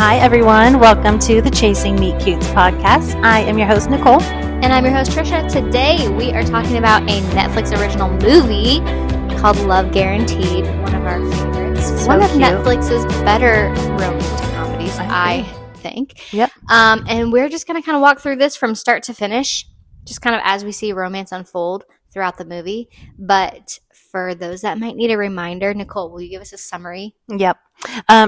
Hi, everyone. Welcome to the Chasing Meet Cutes podcast. I am your host, Nicole. And I'm your host, Trisha. Today, we are talking about a Netflix original movie called Love Guaranteed, one of our favorites. So one of cute. Netflix's better romantic comedies, I think. Yep. And we're just going to kind of walk through this from start to finish, just kind of as we see romance unfold throughout the movie. But for those that might need a reminder, Nicole, will you give us a summary? Yep.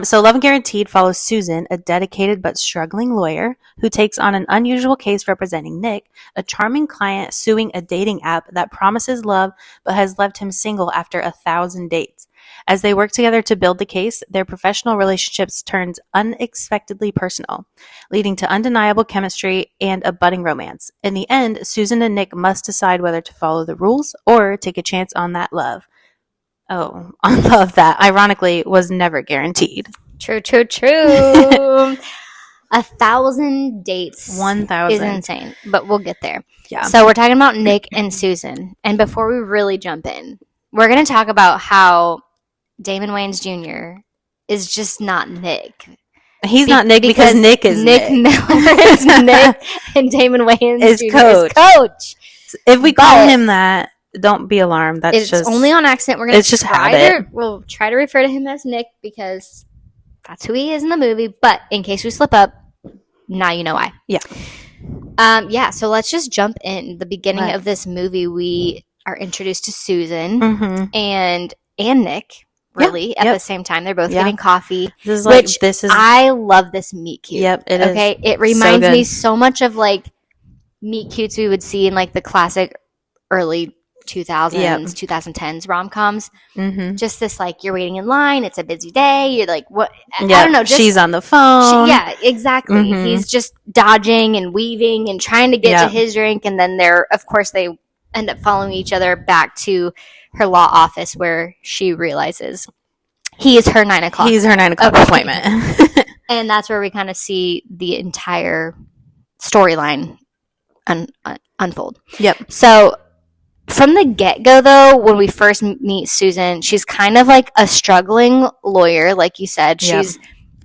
So Love Guaranteed follows Susan, a dedicated but struggling lawyer who takes on an unusual case representing Nick, a charming client suing a dating app that promises love but has left him single after 1,000 dates. As they work together to build the case, their professional relationships turns unexpectedly personal, leading to undeniable chemistry and a budding romance. In the end, Susan and Nick must decide whether to follow the rules or take a chance on that love. Oh, on love that, ironically, was never guaranteed. True. 1,000 dates 1,000 is insane, but we'll get there. Yeah. So we're talking about Nick and Susan. And before we really jump in, we're going to talk about how Damon Wayans Jr. is just not Nick. He's not Nick because Nick is Nick. Miller is Nick and Damon Wayans is Jr. Coach. is Coach. If we call him that, don't be alarmed. It's just only on accident. We're going it's just habit. We'll try to refer to him as Nick because that's who he is in the movie. But in case we slip up, now you know why. Yeah. So let's just jump in. The beginning of this movie, we are introduced to Susan and Nick. Really, at the same time, they're both getting coffee. I love this meet cute. Yep, it is. Okay, it reminds me so much of like meet cutes we would see in like the classic early 2000s, 2010s rom-coms. Just this like you're waiting in line, it's a busy day, you're like what? I don't know. She's on the phone. Exactly. He's just dodging and weaving and trying to get to his drink, and then they end up following each other back to her law office where she realizes he is her 9 o'clock. He's her 9 o'clock appointment. And that's where we kind of see the entire storyline unfold. Yep. So from the get-go, though, when we first meet Susan, she's kind of like a struggling lawyer, like you said.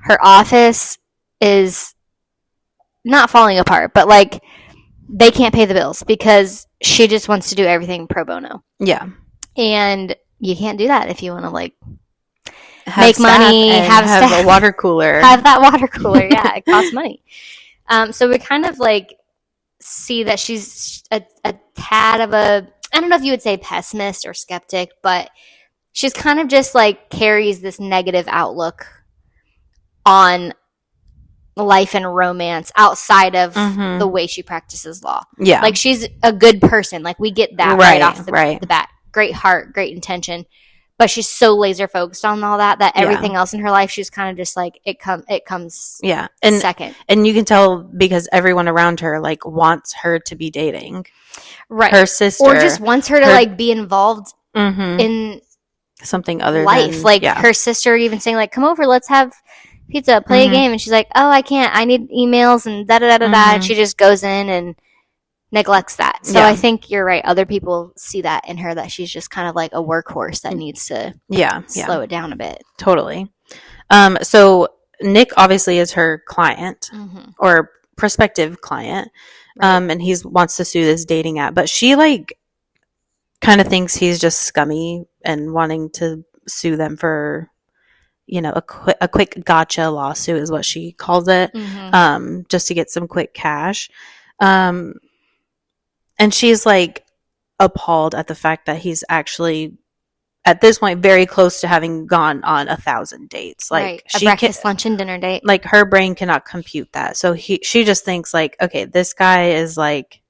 Her office is not falling apart, but like they can't pay the bills because she just wants to do everything pro bono. Yeah. And you can't do that if you want to like make money, have a water cooler. Have that water cooler. Yeah, it costs money. So we kind of like see that she's a tad of a, I don't know if you would say pessimist or skeptic, but she's kind of just like carries this negative outlook on life and romance outside of the way she practices law. Yeah. Like she's a good person. Like we get that right off the bat. Great heart, great intention. But she's so laser focused on all that everything else in her life, she's kind of just like it comes second. And you can tell because everyone around her like wants her to be dating. Right. Her sister. Or just wants her to like be involved in something other life. than like her sister even saying like, come over, let's have pizza, play a game. And she's like, oh, I can't. I need emails and da-da-da-da-da. And she just goes in and neglects that. So I think you're right. Other people see that in her, that she's just kind of like a workhorse that needs to slow it down a bit. Totally. So Nick obviously is her client or prospective client. And he wants to sue this dating app. But she like kind of thinks he's just scummy and wanting to sue them for, you know, a quick gotcha lawsuit is what she calls it, just to get some quick cash. And she's like appalled at the fact that he's actually at this point very close to having gone on 1,000 dates. Like a breakfast, lunch, and dinner date. Like her brain cannot compute that. So she just thinks like, okay, this guy is like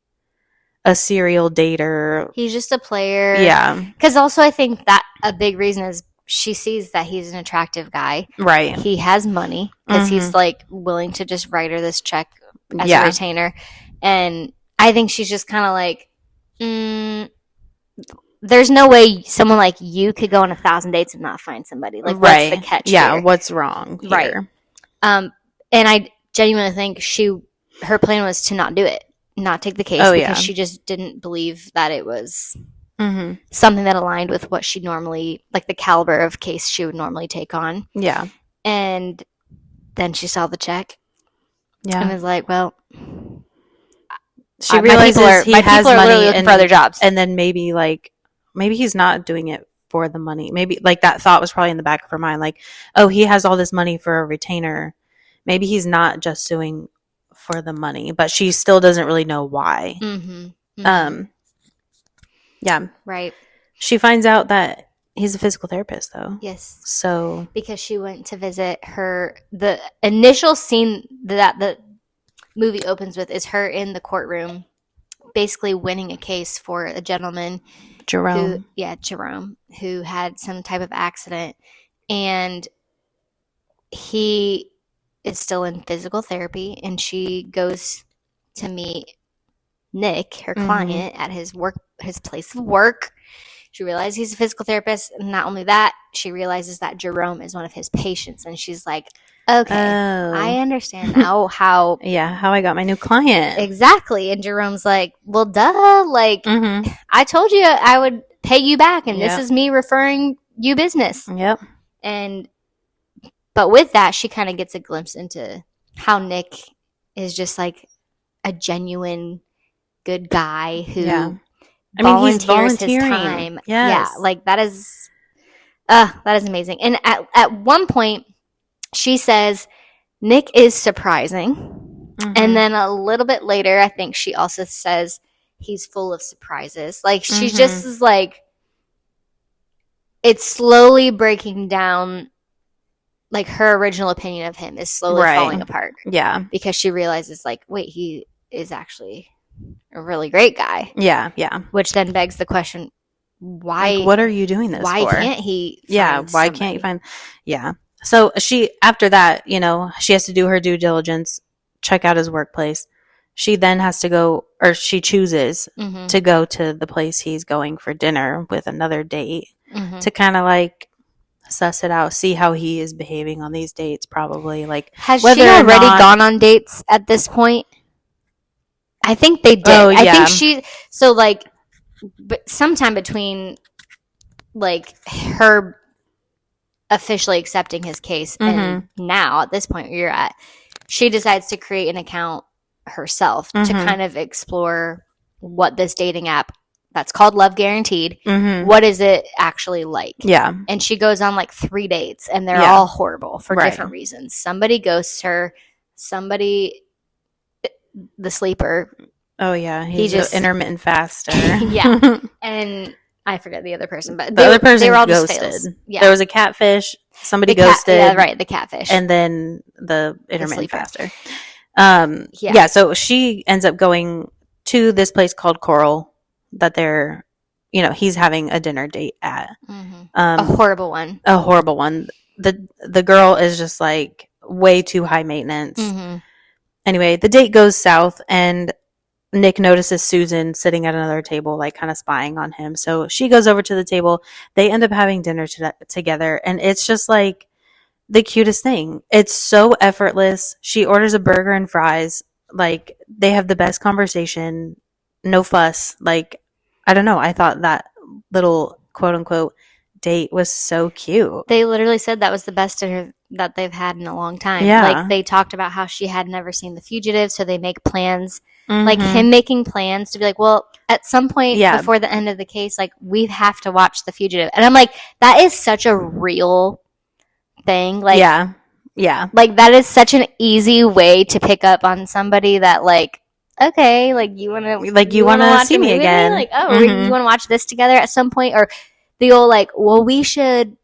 a serial dater. He's just a player. Yeah. Because also I think that a big reason is she sees that he's an attractive guy. Right. He has money because he's like willing to just write her this check as a retainer. And I think she's just kind of like, there's no way someone like you could go on 1,000 dates and not find somebody. Like, what's the catch here? What's wrong here? Right. And I genuinely think her plan was to not do it, not take the case because she just didn't believe that it was something that aligned with what she normally, like the caliber of case she would normally take on. Yeah. And then she saw the check Yeah. and was like, well, she realizes my people are literally looking for other jobs. And then maybe he's not doing it for the money. Maybe like that thought was probably in the back of her mind, like, oh, he has all this money for a retainer. Maybe he's not just suing for the money, but she still doesn't really know why. Yeah. Right. She finds out that he's a physical therapist, though. Yes. So because she went to visit her, the initial scene that the movie opens with is her in the courtroom, basically winning a case for a gentleman, Jerome, who had some type of accident, and he is still in physical therapy, and she goes to meet Nick, her client, at his place of work. She realizes he's a physical therapist, and not only that, she realizes that Jerome is one of his patients, and she's like, okay, I understand now how I got my new client. Exactly. And Jerome's like, well, duh, like, I told you I would pay you back, and this is me referring you business. Yep. But with that, she kind of gets a glimpse into how Nick is just like a genuine good guy who he's volunteering his time. Yes. Yeah, like that is amazing. And at one point, she says Nick is surprising, and then a little bit later, I think she also says he's full of surprises. Like she just is like, it's slowly breaking down. Like her original opinion of him is slowly falling apart. Yeah, because she realizes, like, wait, he is actually a really great guy. Yeah, yeah. Which then begs the question, why? Like, what are you doing this for? Why can't he? Why can't you find? Yeah. So after that, she has to do her due diligence, check out his workplace. She then has to go, or she chooses to go to the place he's going for dinner with another date to kind of like suss it out, see how he is behaving on these dates. Probably like, has she already gone on dates at this point? I think they did. Oh, yeah. I think but sometime between like her officially accepting his case and now at this point where you're at, she decides to create an account herself to kind of explore what this dating app that's called Love Guaranteed, what is it actually like? Yeah. And she goes on like 3 dates, and they're all horrible for different reasons. Somebody ghosts her. Somebody, the sleeper. Oh, yeah. He's just intermittent faster. Yeah. And I forget the other person, but the other person they were all ghosted. Just fails. Yeah. There was a catfish. Somebody ghosted. Yeah, right. The catfish. And then the intermittent faster. Yeah. So she ends up going to this place called Coral that they're, he's having a dinner date at. A horrible one. A horrible one. The girl is just like way too high maintenance. Anyway, the date goes south, and Nick notices Susan sitting at another table, like kind of spying on him. So she goes over to the table. They end up having dinner together, and it's just like the cutest thing. It's so effortless. She orders a burger and fries. Like, they have the best conversation. No fuss. Like, I don't know. I thought that little quote unquote date was so cute. They literally said that was the best dinner that they've had in a long time. Yeah. Like, they talked about how she had never seen The Fugitive, so they make plans. Like, him making plans to be like, well, at some point before the end of the case, like, we have to watch The Fugitive. And I'm like, that is such a real thing. Like, yeah. Like, that is such an easy way to pick up on somebody that, like, okay, like, you want to see me again. Like, oh, you want to watch this together at some point? Or the old, like, well, we should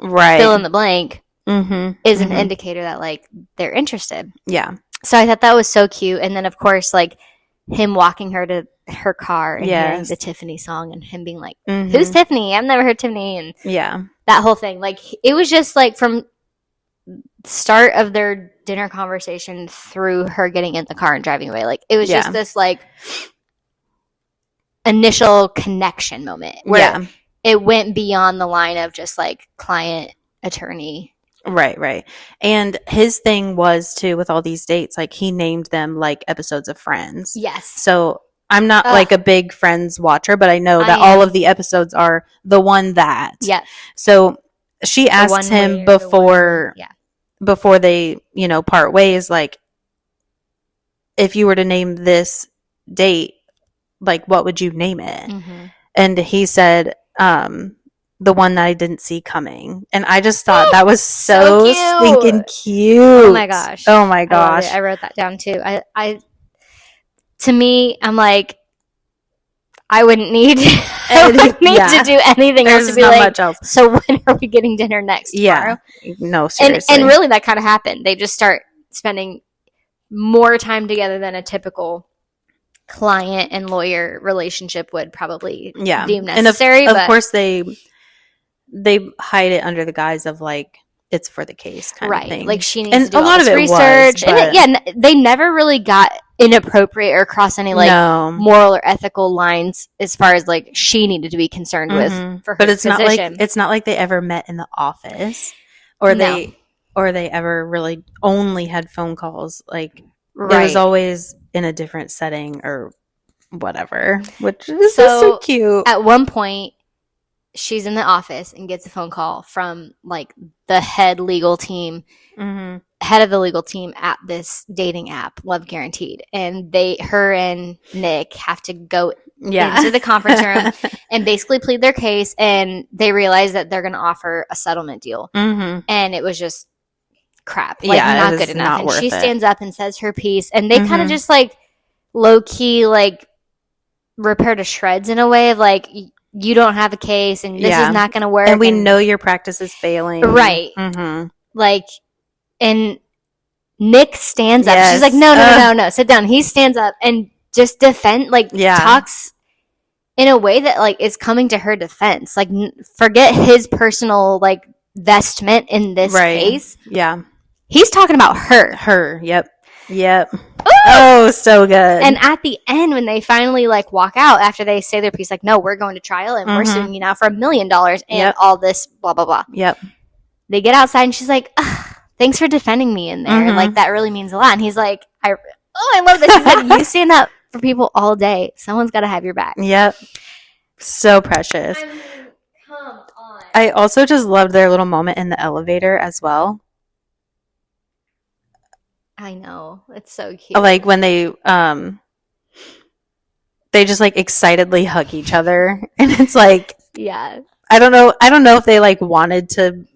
fill in the blank is an indicator that, like, they're interested. Yeah. So I thought that was so cute. And then, of course, like, him walking her to her car and hearing the Tiffany song and him being like, who's Tiffany? I've never heard Tiffany. And that whole thing. Like, it was just, like, from start of their dinner conversation through her getting in the car and driving away. Like, it was just this, like, initial connection moment where it went beyond the line of just, like, client, attorney. Right. And his thing was, too, with all these dates, like, he named them, like, episodes of Friends. Yes. So I'm not, like, a big Friends watcher, but I know that all of the episodes are the one that. Yeah. So she asked him before before they, part ways, like, if you were to name this date, like, what would you name it? Mm-hmm. And he said, the one that I didn't see coming. And I just thought that was so stinking cute. Oh my gosh. Oh my gosh. I wrote that down too. To me, I'm like, I wouldn't need to do anything else to be not like, much else. So when are we getting dinner next? Tomorrow? Yeah. No, seriously. And really that kind of happened. They just start spending more time together than a typical client and lawyer relationship would probably deem necessary. And of course they hide it under the guise of like, it's for the case kind of thing. Like she needs to do a lot of research. They never really got inappropriate or cross any like moral or ethical lines as far as like she needed to be concerned with for her position. It's not like they ever met in the office or they ever really only had phone calls. Like it was always in a different setting or whatever, which is so cute. At one point she's in the office and gets a phone call from like the head of the legal team at this dating app, Love Guaranteed. And her and Nick have to go into the conference room and basically plead their case. And they realize that they're going to offer a settlement deal. And it was just crap. Like not good enough. And she stands up and says her piece. And they kind of just like low key, like rip her to shreds in a way of like, you don't have a case and this is not going to work. And we know your practice is failing. Right. Like, and Nick stands up. She's like, no, sit down. He stands up and just talks in a way that like is coming to her defense. Like, forget his personal like vestment in this case. Yeah. He's talking about her. Yep. Oh, so good. And at the end, when they finally like walk out after they say their piece, like, no, we're going to trial and we're suing you now for $1 million and all this blah blah blah. Yep. They get outside and she's like, thanks for defending me in there. Like that really means a lot. And he's like, I love this. He said, you stand up for people all day. Someone's got to have your back. Yep. So precious. I mean, come on. I also just loved their little moment in the elevator as well. I know. It's so cute. Like when they just like excitedly hug each other and it's like, I don't know if they like wanted to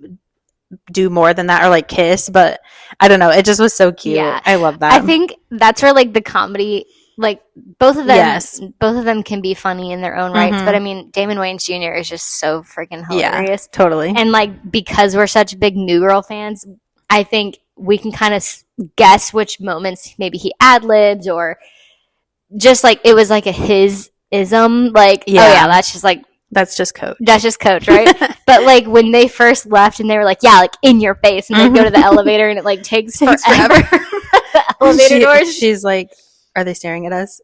do more than that or like kiss, but I don't know. It just was so cute. Yeah. I love that. I think that's where like the comedy, like both of them can be funny in their own rights. But I mean, Damon Wayans Jr. is just so freaking hilarious. Yeah, totally. And like because we're such big New Girl fans, I think we can kind of guess which moments maybe he ad-libs or just like it was like a his ism. Like, that's just coach. That's just coach, right? But like when they first left and they were like, like in your face, and they go to the elevator and it like takes forever. The elevator doors. She's like, are they staring at us?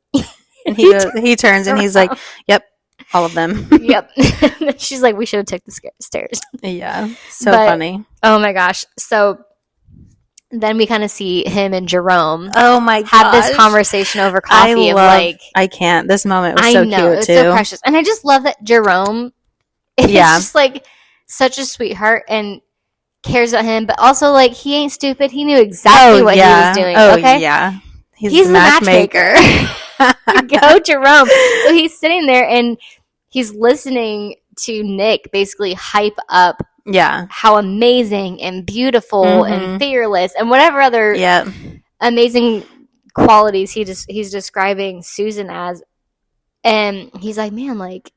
And he turns and he's like, yep, all of them. Yep. She's like, we should have took the stairs. Yeah. So funny. Oh my gosh. So then we kind of see him and Jerome. Oh my gosh. Have this conversation over coffee I can't. This moment was so cute too. It's so precious. And I just love that Jerome is just like such a sweetheart and cares about him, but also like he ain't stupid. He knew exactly what he was doing. Okay. Yeah. He's the matchmaker. Go Jerome. So he's sitting there and he's listening to Nick basically hype up how amazing and beautiful and fearless and whatever other amazing qualities he's describing Susan as. And he's like, man, like,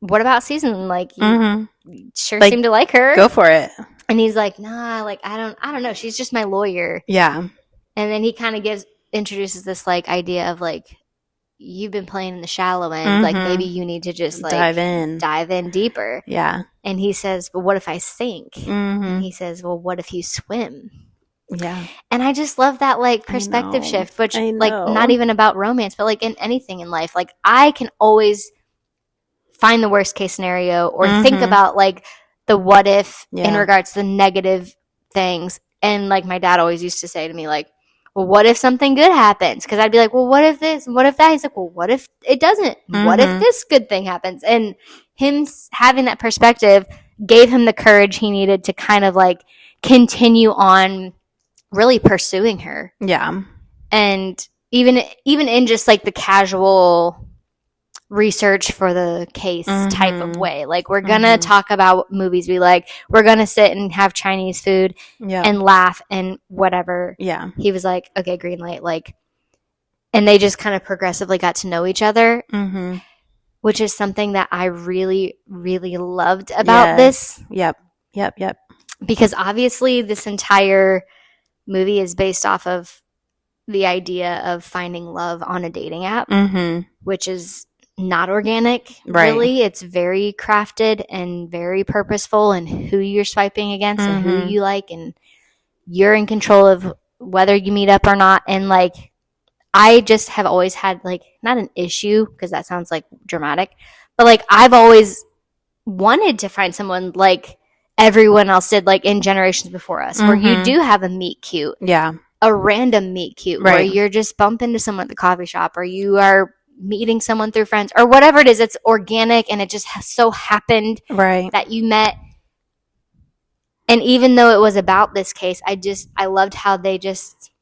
what about Susan? Like, you sure like, seem to like her. Go for it. And he's like, nah, like, I don't know. She's just my lawyer. Yeah. And then he kind of introduces this like idea of like, you've been playing in the shallow end. Like maybe you need to just like dive in deeper. Yeah. And he says, well, what if I sink? And he says, well, what if you swim? Yeah. And I just love that like perspective shift, which like not even about romance, but like in anything in life, like I can always find the worst case scenario or think about like the what if in regards to the negative things. And like my dad always used to say to me, like, well, what if something good happens? Because I'd be like, well, what if this? What if that? He's like, well, what if it doesn't? What if this good thing happens? And him having that perspective gave him the courage he needed to kind of like continue on really pursuing her. Yeah. And even in just like the casual research for the case type of way. Like, we're gonna talk about movies we like. We're gonna sit and have Chinese food and laugh and whatever. Yeah. He was like, okay, green light. Like, and they just kind of progressively got to know each other, which is something that I really, really loved about this. Yep. Because obviously this entire movie is based off of the idea of finding love on a dating app, which is not organic, really. It's very crafted and very purposeful, and who you're swiping against and who you like, and you're in control of whether you meet up or not. And like, I just have always had like, not an issue, because that sounds like dramatic, but like, I've always wanted to find someone like everyone else did, like in generations before us, where you do have a meet cute, a random meet cute, where you're just bump into someone at the coffee shop, or you are meeting someone through friends, or whatever it is. It's organic, and it just so happened that you met. And even though it was about this case, I loved how they just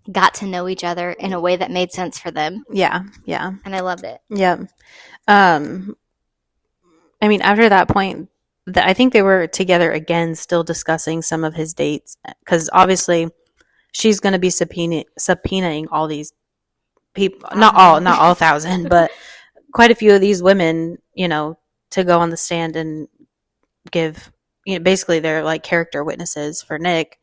got to know each other in a way that made sense for them. Yeah. And I loved it. Yeah. I mean, after that point, I think they were together again, still discussing some of his dates, because obviously she's going to be subpoenaing all these people, not all 1,000, but quite a few of these women, you know, to go on the stand and give, you know, basically they're like character witnesses for Nick,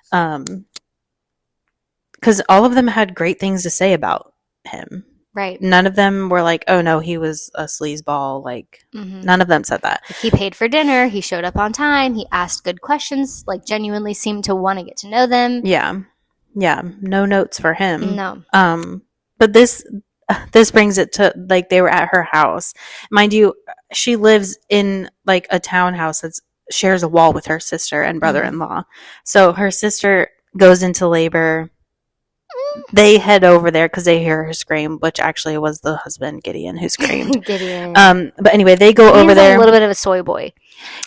because all of them had great things to say about him. Right. None of them were like, oh no, he was a sleazeball. Like, none of them said that. He paid for dinner. He showed up on time. He asked good questions, like genuinely seemed to want to get to know them. Yeah. No notes for him. No. But this brings it to, like, they were at her house. Mind you, she lives in like a townhouse that shares a wall with her sister and brother-in-law. So her sister goes into labor. They head over there because they hear her scream, which actually was the husband, Gideon, who screamed. Gideon. But anyway, they go over there. He's a little bit of a soy boy.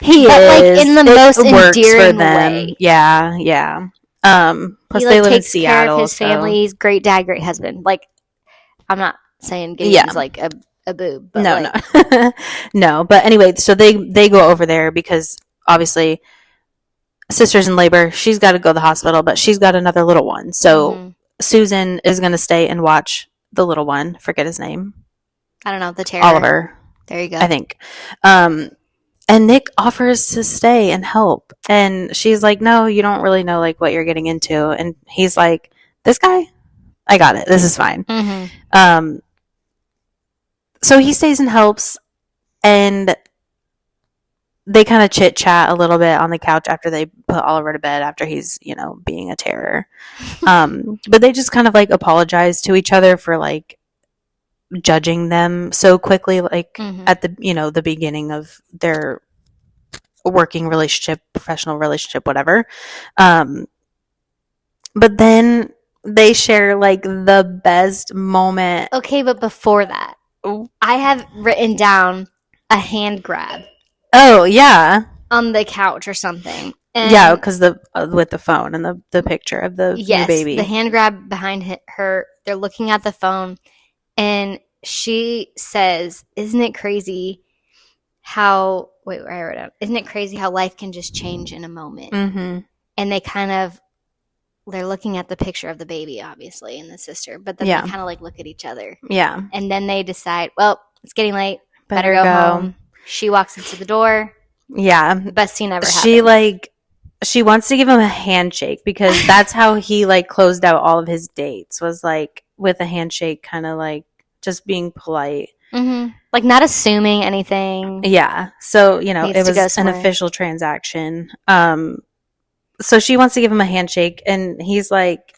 He but is. Like in the most endearing way. Yeah. Plus he, they live in takes Seattle. Care of his family. He's great dad, great husband. Like, I'm not saying Gideon's like a boob. But no. No. But anyway, so they go over there because obviously sister's in labor. She's got to go to the hospital, but she's got another little one. So Susan is going to stay and watch the little one. Forget his name. I don't know. The terror. Oliver. There you go. I think. And Nick offers to stay and help. And she's like, no, you don't really know like what you're getting into. And he's like, this guy, I got it. This is fine. So he stays and helps. And they kind of chit chat a little bit on the couch after they put Oliver to bed, after he's, you know, being a terror. But they just kind of like apologize to each other for like judging them so quickly, like at the, you know, the beginning of their working relationship, professional relationship, whatever. But then they share like the best moment. Okay, but before that, I have written down a hand grab. Oh, yeah. On the couch or something. And yeah, because with the phone and the picture of the new baby. The hand grab behind her. They're looking at the phone, and she says, "Isn't it crazy how?" Wait, I wrote it down. Isn't it crazy how life can just change in a moment? And they're looking at the picture of the baby, obviously, and the sister, but then they kind of like look at each other. Yeah, and then they decide, well, it's getting late. Better go home. She walks into the door. Yeah. Best scene ever happened. She wants to give him a handshake because that's how he like closed out all of his dates, was like with a handshake, kind of like just being polite. Like not assuming anything. Yeah. So, you know, it was an official transaction. So she wants to give him a handshake and he's like,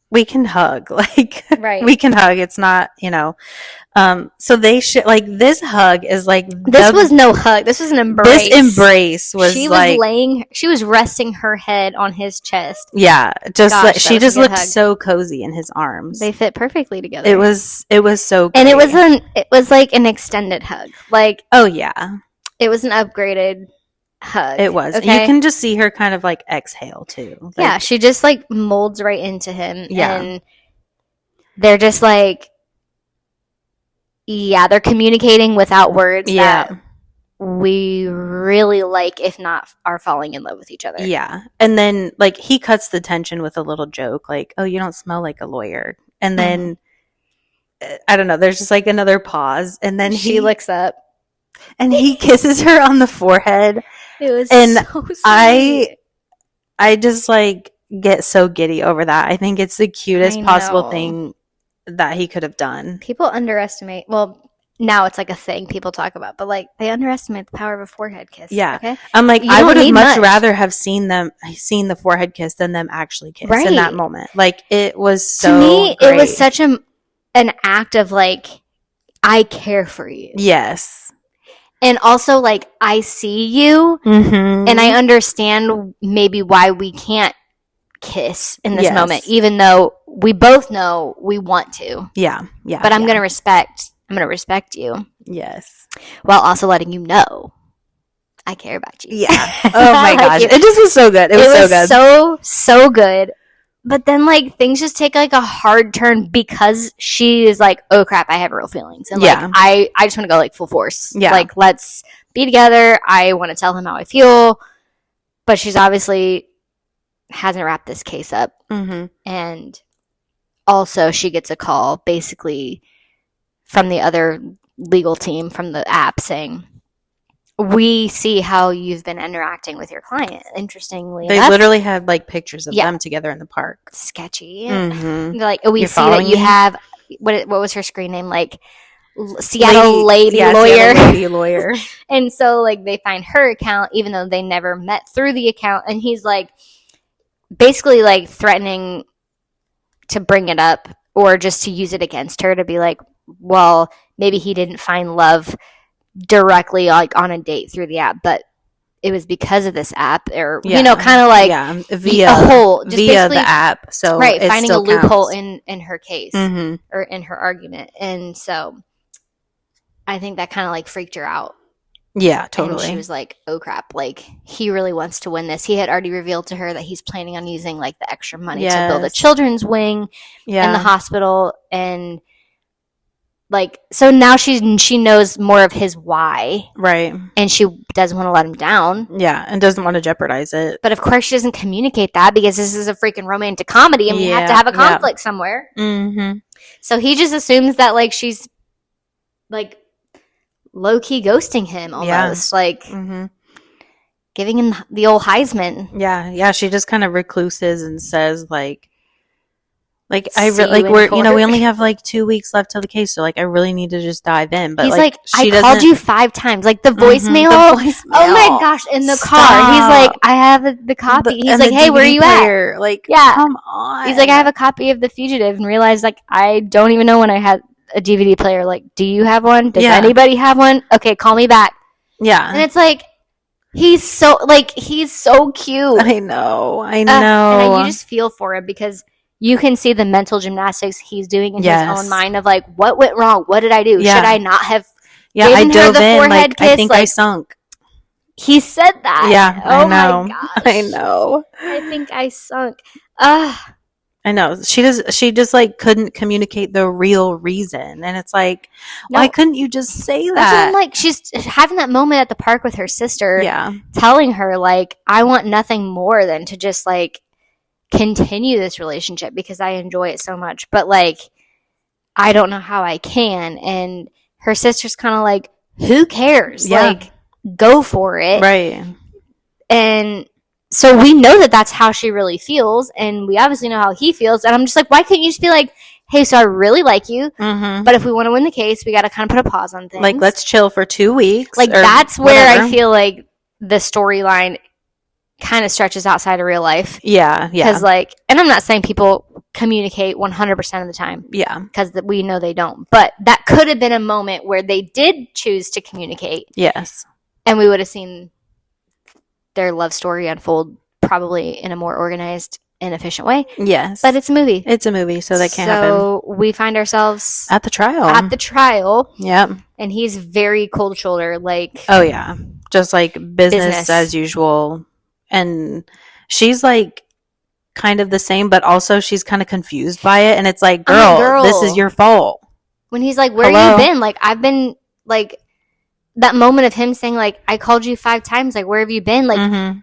we can hug. Like, we can hug. It's not, you know. So they should, like, this hug is like, this was no hug. This was an embrace. This embrace was she was resting her head on his chest. Yeah. She just looked so cozy in his arms. They fit perfectly together. It was so great. And it was like an extended hug. Like, oh yeah. It was an upgraded hug. It was. Okay? You can just see her kind of like exhale too. Like, yeah, she just like molds right into him. Yeah. And they're just like, yeah, they're communicating without words Yeah. that we really like, if not are falling in love with each other. Yeah. And then like he cuts the tension with a little joke like, oh, you don't smell like a lawyer. And then I don't know, there's just like another pause, and then she looks up and he kisses her on the forehead. It was And so sweet. I just like get so giddy over that. I think it's the cutest possible thing that he could have done. People underestimate, well, now it's like a thing people talk about, but like they underestimate the power of a forehead kiss. Yeah. Okay? I'm like, You I don't would have need much much. rather have seen the forehead kiss than them actually kiss in Right. that moment. Like it was so To me, great. it was such an act of like, I care for you. Yes. And also like, I see you Mm-hmm. and I understand maybe why we can't kiss in this Yes. moment, even though we both know we want to. Yeah. Yeah. But I'm yeah. going to respect you Yes. while also letting you know I care about you. Yeah. Oh my Like, gosh. It just was so good. It was so good. so good. But then like things just take like a hard turn because she is like, oh crap, I have real feelings. And Yeah. like I just want to go like full force. Yeah. Like let's be together. I want to tell him how I feel. But she's obviously hasn't wrapped this case up. Mm-hmm. And also she gets a call basically from the other legal team from the app saying, we see how you've been interacting with your client. Interestingly They enough, literally had like pictures of Yeah. them together in the park. sketchy. Mm-hmm. They're like, oh, we You're see that following you me? have what was her screen name? Like Seattle lady lawyer. Seattle lady lawyer. And so like they find her account even though they never met through the account, and he's like basically like threatening to bring it up or just to use it against her, to be like, well, maybe he didn't find love directly like on a date through the app, but it was because of this app, or Yeah. you know, kind of like via a hole, just via basically the app. So right, it finding a still loophole counts. in her case Mm-hmm. or in her argument. And so I think that kind of like freaked her out. Yeah, And totally. she was like, oh crap, like he really wants to win this. He had already revealed to her that he's planning on using like the extra money to build a Yes. children's wing Yeah. in the hospital. And like, so now she knows more of his why, Right. and she doesn't want to let him down. Yeah, and doesn't want to jeopardize it. But of course she doesn't communicate that because this is a freaking romantic comedy and we have to Yeah, have a yeah. conflict somewhere. Mm-hmm. So he just assumes that like she's like low-key ghosting him almost, like Mm-hmm. giving him the old Heisman. Yeah, yeah. She just kind of recluses and says like See you in we're court. we only have like 2 weeks left till the case, so like I really need to just dive in. But He's like, I she called doesn't- you 5 times. Like the Mhm, voicemail. the voicemail. Oh my gosh, in the car. He's like, I have the copy. He's and like, the hey, where are DVD you at? player. Like, Yeah. come on. He's like, I have a copy of The Fugitive, and realized like I don't even know when I had a DVD player. Like, do you have one? Does Yeah. anybody have one? Okay, call me back. Yeah. And it's like he's so cute. I know. And you just feel for him because you can see the mental gymnastics he's doing in his Yes. own mind of like, what went wrong? What did I do? Yeah. Should I not have? Yeah, I given her dove the in. forehead Like, I kiss, think I like- sunk. He said that. Yeah, Oh I know. my gosh. I know. I think I sunk. I know. She just like couldn't communicate the real reason. And it's like, No. why couldn't you just say That's what I'm that? like. She's having that moment at the park with her sister, Yeah. telling her like, I want nothing more than to just like continue this relationship because I enjoy it so much. But like, I don't know how I can. And her sister's kind of like, who cares? Yeah. Like, go for it. Right. And so we know that that's how she really feels, and we obviously know how he feels. And I'm just like, why couldn't you just be like, hey, so I really like you, Mm-hmm. but if we want to win the case, we got to kind of put a pause on things. Like, let's chill for 2 weeks. like or that's where whatever. I feel like the storyline kind of stretches outside of real life. Yeah. Yeah. Because like, and I'm not saying people communicate 100% of the time Yeah. because we know they don't, but that could have been a moment where they did choose to communicate, Yes. and we would have seen their love story unfold probably in a more organized and efficient way. Yes. But it's a movie. It's a movie, so that can't happen. So we find ourselves At the trial. at the trial, Yep. and he's very cold shoulder. Like, Oh, yeah. just like business as usual. And she's like kind of the same, but also she's kind of confused by it. And it's like, girl, this is your fault. When he's like, where have you been? Like, I've been, like, that moment of him saying, like, I called you 5 times. Like, where have you been? Like,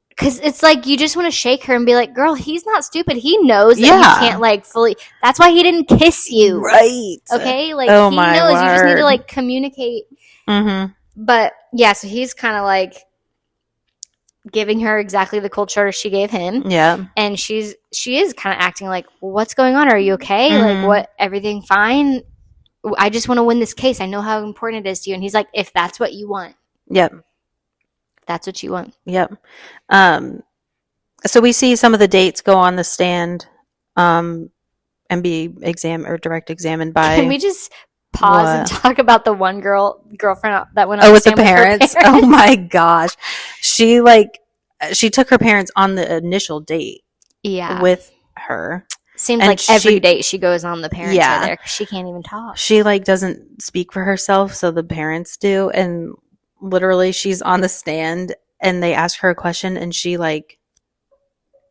because it's like, you just want to shake her and be like, girl, he's not stupid. He knows that you can't, like, fully. That's why he didn't kiss you. Right. Okay? Like, he knows. Word. You just need to, like, communicate. But, yeah, so he's kind of, like, giving her exactly the cold shoulder she gave him. Yeah. And she is kind of acting like, well, what's going on? Are you okay? Like, what? Everything fine? I just want to win this case. I know how important it is to you. And he's like, if that's what you want. Yep. That's what you want. Yep. So we see some of the dates go on the stand and be direct examined by. Can we just pause and talk about the one girlfriend that went on with the parents? Oh my gosh. She took her parents on the initial date. Yeah. With her. Seems and like every date she goes on, the parents are there because she can't even talk. She like doesn't speak for herself, so the parents do. And literally she's on the stand and they ask her a question and she like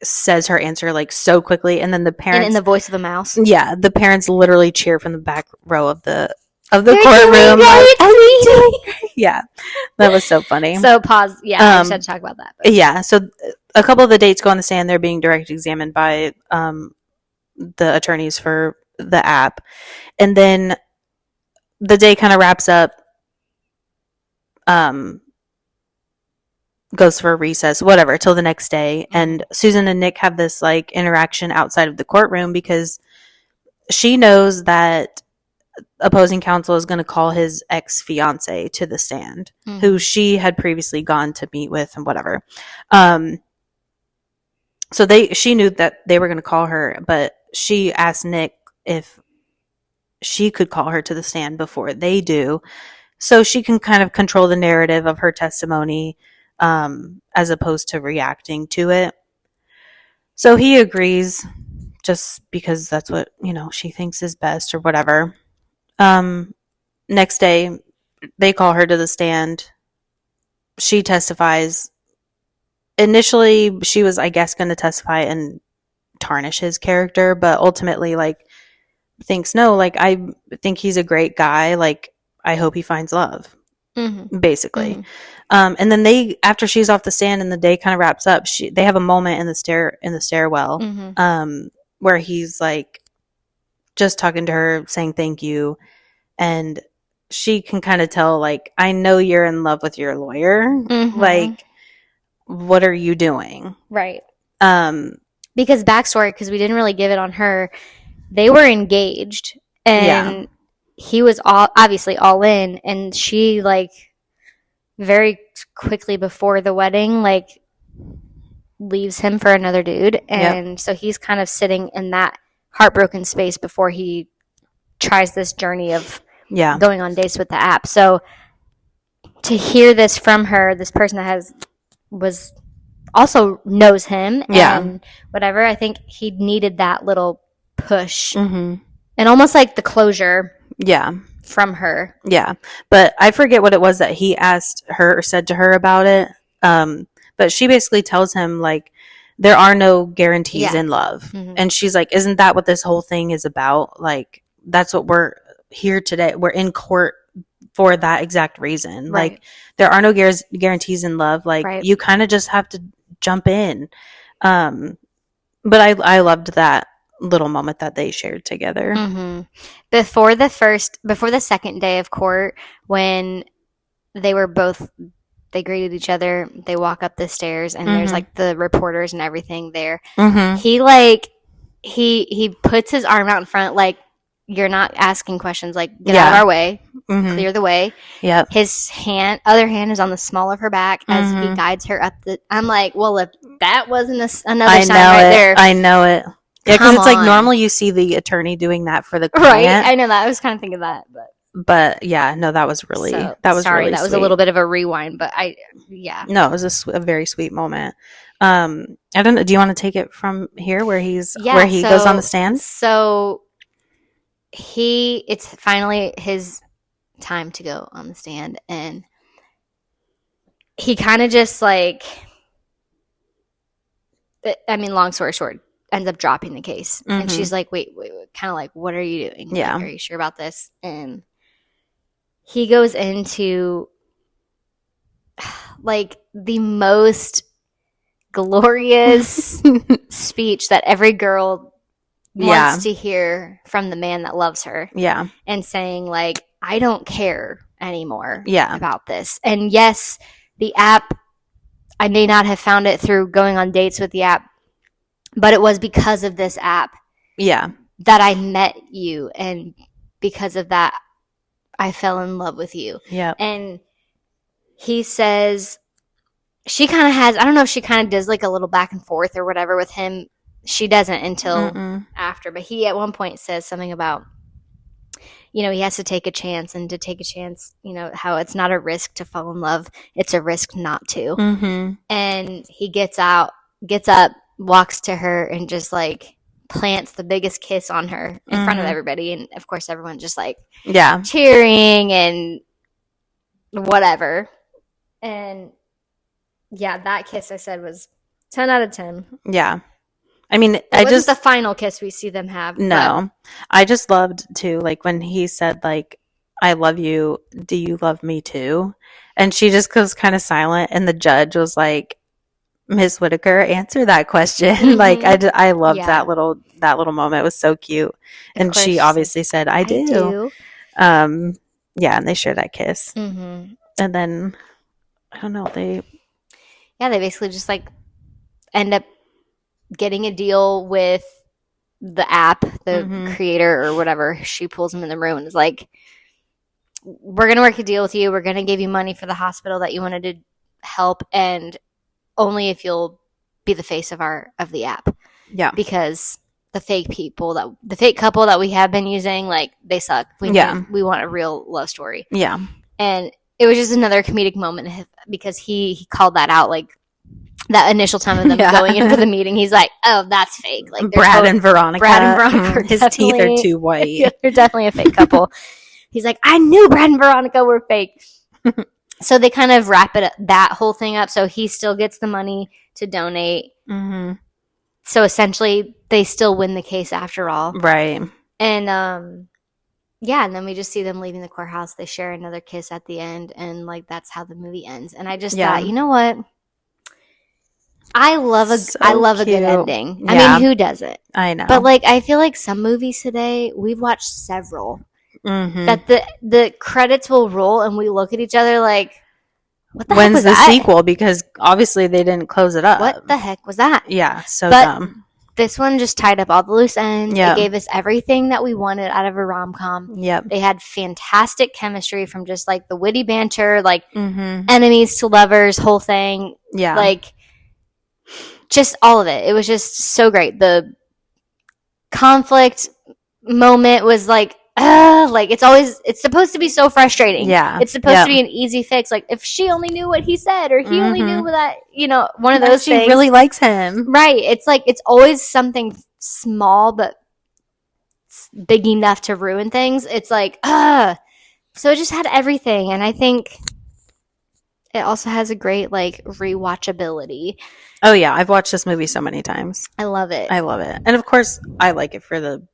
says her answer like so quickly, and then the parents in the voice of a mouse. Yeah, the parents literally cheer from the back row of the courtroom. Yeah, that was so funny. So pause. Yeah, I just had to talk about that. But. Yeah, so a couple of the dates go on the stand. They're being direct examined by the attorneys for the app, and then the day kind of wraps up. Goes for a recess, whatever, till the next day. And Susan and Nick have this like interaction outside of the courtroom because she knows that opposing counsel is going to call his ex-fiance to the stand, who she had previously gone to meet with and whatever. So she knew that they were going to call her, but she asked Nick if she could call her to the stand before they do, so she can kind of control the narrative of her testimony, as opposed to reacting to it. So he agrees just because that's what, she thinks is best or whatever. Next day, they call her to the stand. She testifies. Initially, she was, I guess, going to testify and tarnish his character, but ultimately, like, thinks, no, like, I think he's a great guy. Like, I hope he finds love, basically. And then after she's off the stand and the day kind of wraps up, they have a moment in the stairwell, where he's like just talking to her, saying thank you, and she can kind of tell, like, I know you're in love with your lawyer. Like, what are you doing? Right. Because backstory, because we didn't really give it on her, they were engaged, and he was obviously all in, and she, like, very quickly before the wedding, like, leaves him for another dude. And so he's kind of sitting in that heartbroken space before he tries this journey of going on dates with the app. So to hear this from her, this person that also knows him and whatever, I think he needed that little push and almost like the closure from her. But I forget what it was that he asked her or said to her about it, but she basically tells him, like, there are no guarantees in love. And she's like, isn't that what this whole thing is about? Like, that's what we're here today. We're in court for that exact reason. Like, there are no guarantees in love. Like, you kind of just have to jump in. But I loved that little moment that they shared together. Before the second day of court, when they greeted each other, they walk up the stairs, and there's like the reporters and everything there. He like he puts his arm out in front, like, you're not asking questions, like, get out of our way, clear the way. His other hand is on the small of her back as he guides her up I'm like, well, if that wasn't another sign right there. I know it. Yeah, because it's like normally you see the attorney doing that for the client. Right, I know that. I was kind of thinking that, but yeah, no, that was really sorry, really that sweet. was a little bit of a rewind, but no, it was a very sweet moment. I don't know. Do you want to take it from here where he goes on the stand? So it's finally his time to go on the stand, and he kind of just like, I mean, long story short, ends up dropping the case. Mm-hmm. And she's like, wait, kind of like, what are you doing? Yeah. Like, are you sure about this? And he goes into like the most glorious speech that every girl wants to hear from the man that loves her. Yeah. And saying like, I don't care anymore Yeah. about this. And yes, the app, I may not have found it through going on dates with the app, but it was because of this app Yeah. that I met you. And because of that, I fell in love with you. Yeah. And he says, she kind of has, I don't know if she kind of does like a little back and forth or whatever with him. She doesn't until after, but he at one point says something about, you know, he has to take a chance, and to take a chance, you know, how it's not a risk to fall in love. It's a risk not to. Mm-hmm. And he gets up, walks to her and just like plants the biggest kiss on her in front of everybody. And of course, everyone just like cheering and whatever. And yeah, that kiss I said was 10 out of 10. Yeah. I mean, it wasn't the final kiss we see them have. No. I just loved too, like when he said like, I love you. Do you love me too? And she just goes kind of silent. And the judge was like, Miss Whitaker, answer that question. Mm-hmm. Like I loved that little moment. It was so cute. And she obviously said, I do. Yeah. And they share that kiss. Mm-hmm. And then, I don't know, they basically just like end up getting a deal with the app, the creator or whatever. She pulls him in the room and is like, we're going to work a deal with you. We're going to give you money for the hospital that you wanted to help, and only if you'll be the face of the app. Yeah. Because the fake couple that we have been using, like, they suck. We want a real love story. Yeah. And it was just another comedic moment because he called that out, like, that initial time of them going in for the meeting. He's like, oh, that's fake. Like Brad and Veronica. His teeth are too white. They're definitely a fake couple. He's like, I knew Brad and Veronica were fake. So they kind of wrap that whole thing up. So he still gets the money to donate. Mm-hmm. So essentially, they still win the case after all. Right. And and then we just see them leaving the courthouse. They share another kiss at the end, and like that's how the movie ends. And I just thought, you know what? I love a good ending. Yeah. I mean, who doesn't? I know. But like, I feel like some movies today, we've watched several that the credits will roll and we look at each other like, what the heck was that? When's the sequel? Because obviously they didn't close it up. What the heck was that? Yeah, so dumb. This one just tied up all the loose ends. Yep. It gave us everything that we wanted out of a rom-com. Yep. They had fantastic chemistry from just like the witty banter, like enemies to lovers, whole thing. Yeah. Like, just all of it. It was just so great. The conflict moment was like it's supposed to be so frustrating. Yeah. It's supposed to be an easy fix. Like, if she only knew what he said, or he only knew that, one of those things. She really likes him. Right. It's like, it's always something small, but big enough to ruin things. It's like, so it just had everything. And I think it also has a great, like, rewatchability. Oh, yeah. I've watched this movie so many times. I love it. And, of course, I like it for the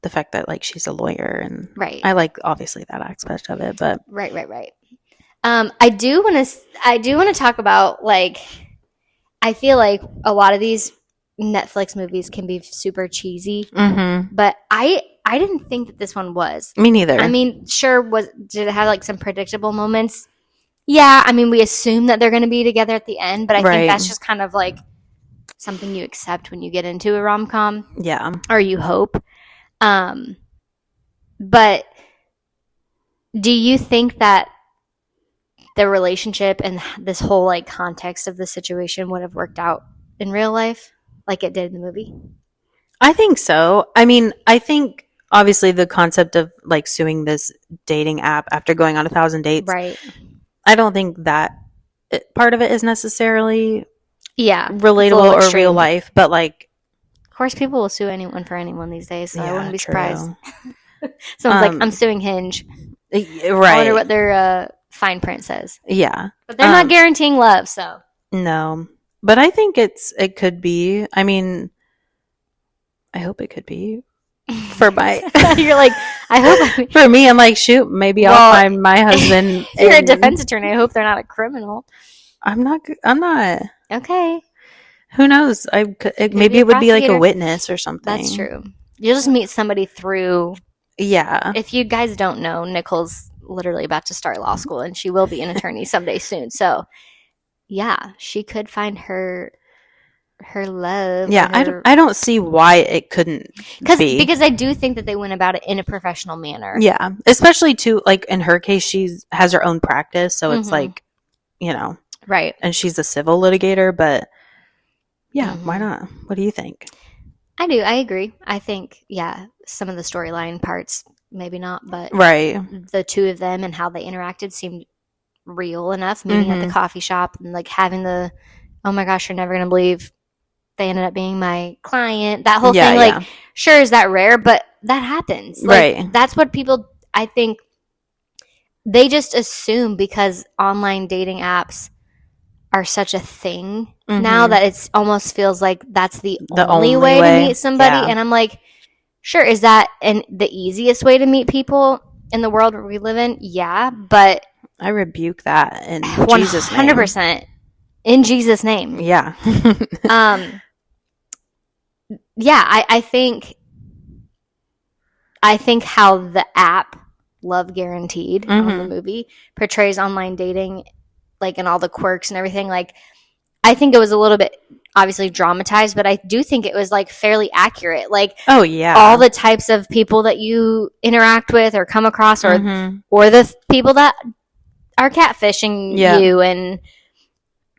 fact that, like, she's a lawyer. And right. I like, obviously, that aspect of it. But Right. I do want to talk about, like, I feel like a lot of these Netflix movies can be super cheesy. Mm-hmm. But I didn't think that this one was. Me neither. I mean, sure, did it have, like, some predictable moments? Yeah, I mean, we assume that they're going to be together at the end, but I think that's just kind of like something you accept when you get into a rom-com. Yeah. Or you hope. But do you think that the relationship and this whole, like, context of the situation would have worked out in real life like it did in the movie? I think so. I mean, I think obviously the concept of, like, suing this dating app after going on 1,000 dates. Right. I don't think that part of it is necessarily relatable or real life, but, like, of course, people will sue anyone for anyone these days, so I wouldn't be surprised. Someone's like, I'm suing Hinge. Right. I wonder what their fine print says. Yeah. But they're not guaranteeing love, so. No. But I think it could be. I mean, I hope it could be. For my You're like, I hope for me, I'm like, shoot, maybe I'll find my husband. You're a defense attorney. I hope they're not a criminal. I'm not. Okay. Who knows? Maybe it would be like a witness or something. That's true. You'll just meet somebody through. Yeah. If you guys don't know, Nicole's literally about to start law school, and she will be an attorney someday soon. So, yeah, she could find her love. Yeah, I don't see why it couldn't be. Because I do think that they went about it in a professional manner. Yeah, especially too, like in her case, she has her own practice, so it's like, right. And she's a civil litigator, but yeah, why not? What do you think? I do. I agree. I think, some of the storyline parts, maybe not, but right, the two of them and how they interacted seemed real enough. Meeting at the coffee shop and like having the, oh my gosh, you're never gonna believe they ended up being my client. That whole thing, like, sure, is that rare? But that happens. Like, right. That's what people, I think, they just assume because online dating apps are such a thing now that it almost feels like that's the only way to meet somebody. Yeah. And I'm like, sure, is that the easiest way to meet people in the world where we live in? Yeah, but I rebuke that in Jesus' name. 100%. In Jesus' name. Yeah. I think how the app Love Guaranteed on the movie portrays online dating, like, and all the quirks and everything. Like, I think it was a little bit obviously dramatized, but I do think it was like fairly accurate. Like, oh yeah, all the types of people that you interact with or come across, or the people that are catfishing you, and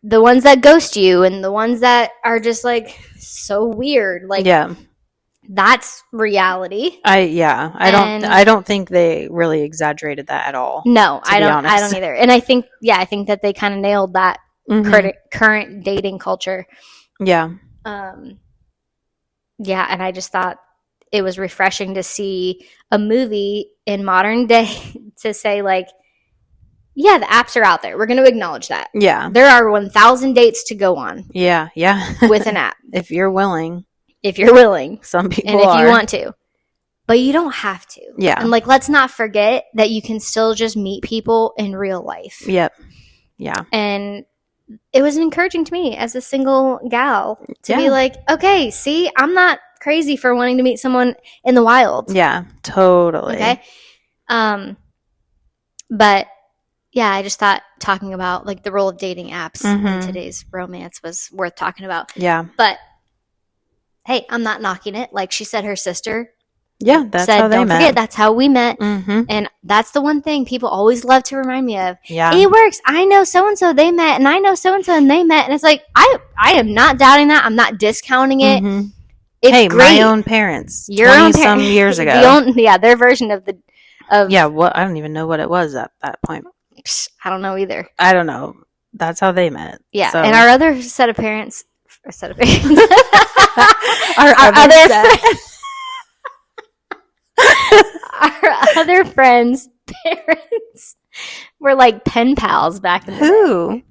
the ones that ghost you, and the ones that are just like so weird. Like, that's reality. I don't think they really exaggerated that at all. No, I don't either. And I think that they kind of nailed that current dating culture. Yeah. And I just thought it was refreshing to see a movie in modern day to say, like, yeah, the apps are out there. We're going to acknowledge that. Yeah. There are 1,000 dates to go on. Yeah. With an app. If you're willing. Some people and if you want to. But you don't have to. Yeah. And, like, let's not forget that you can still just meet people in real life. Yep. Yeah. And it was encouraging to me as a single gal to be like, okay, see, I'm not crazy for wanting to meet someone in the wild. Yeah, totally. Okay. But yeah, I just thought talking about, like, the role of dating apps in today's romance was worth talking about. Yeah. But hey, I'm not knocking it. Like she said, her sister that's how they met. Don't forget, that's how we met. And that's the one thing people always love to remind me of. Yeah. It works. I know so-and-so, they met, and I know so-and-so, and they met. And it's like, I am not doubting that. I'm not discounting it. It's great. My own parents. Your own parents. Some years ago. Their version of I don't even know what it was at that point. I don't know either. I don't know. That's how they met. Yeah. So. And our other set of parents. Our other friends' parents were like pen pals back in the day.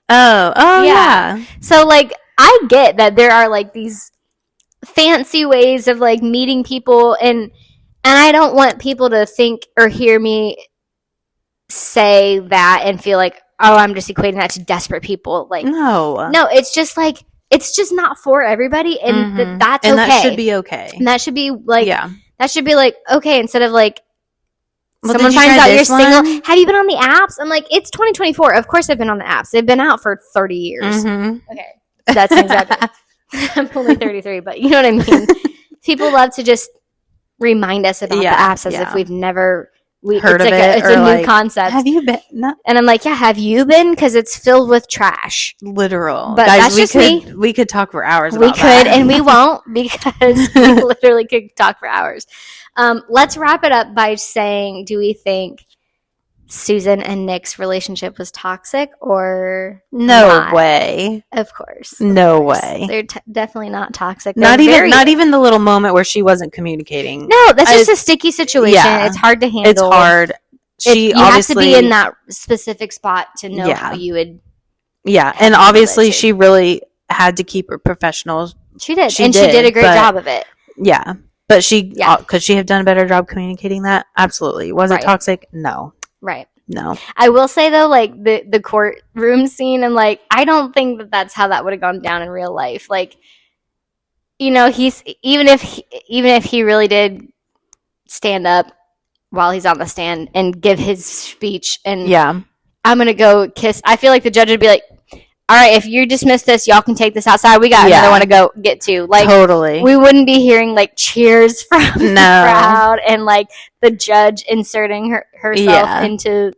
Oh, yeah. So, like, I get that there are, like, these fancy ways of, like, meeting people, and I don't want people to think or hear me say that and feel like, oh, I'm just equating that to desperate people. Like, no, it's just like, it's just not for everybody, and that's okay. And that should be okay. And that should be like, okay, instead of like, someone finds out you're single. Have you been on the apps? I'm like, it's 2024. Of course I've been on the apps. They've been out for 30 years. Okay. That's exactly. I'm only 33, but you know what I mean? People love to just remind us about the apps as if we've never heard of it. It's a new concept. Have you been? No. And I'm like, yeah, have you been? Because it's filled with trash. Literal. But guys, that's me. We could talk for hours about that. We could, and we won't, because we literally could talk for hours. Let's wrap it up by saying, do we think Susan and Nick's relationship was toxic or not? Way? Of course. No way. They're definitely not toxic. Not even the little moment where she wasn't communicating. No, that's just a sticky situation. Yeah, it's hard to handle. It's hard. she you have to obviously be in that specific spot to know Yeah. how you would. Yeah, how and to handle it, obviously too. she really had to keep her professional. She did, She and she did a great but- job of it. Yeah, but she Yeah. could she have done a better job communicating that? Absolutely. Was it Right. toxic? No. Right. No. I will say though, like the courtroom scene, I'm like, I don't think that that's how that would have gone down in real life. Like, you know, he's even if he really did stand up while he's on the stand and give his speech, and Yeah. I'm gonna go kiss. I feel like the judge would be like, all right, if you dismiss this, y'all can take this outside. We got another one to go get to. Like, totally. we wouldn't be hearing like cheers from the No. crowd and like the judge inserting herself into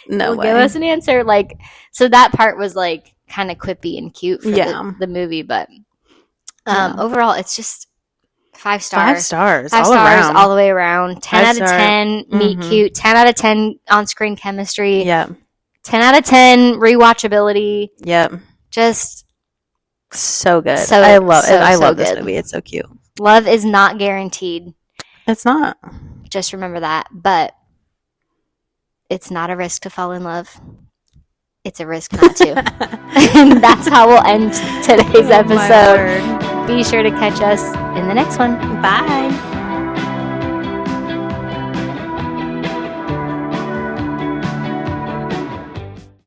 No way. give us an answer. Like, so that part was like kind of quippy and cute for the movie, but overall, it's just 5 stars. 5 stars. 5 all stars around. all the way around. 10 out of 10 meet Mhm. cute. 10 out of 10 on screen chemistry. Yep. 10 out of 10 rewatchability. Yep. Just so good. So- I love so- it. I so love this good. movie. It's so cute. love is not guaranteed. It's not. Just remember that. But it's not a risk to fall in love. It's a risk not to. And that's how we'll end today's episode. Be sure to catch us in the next one. Bye.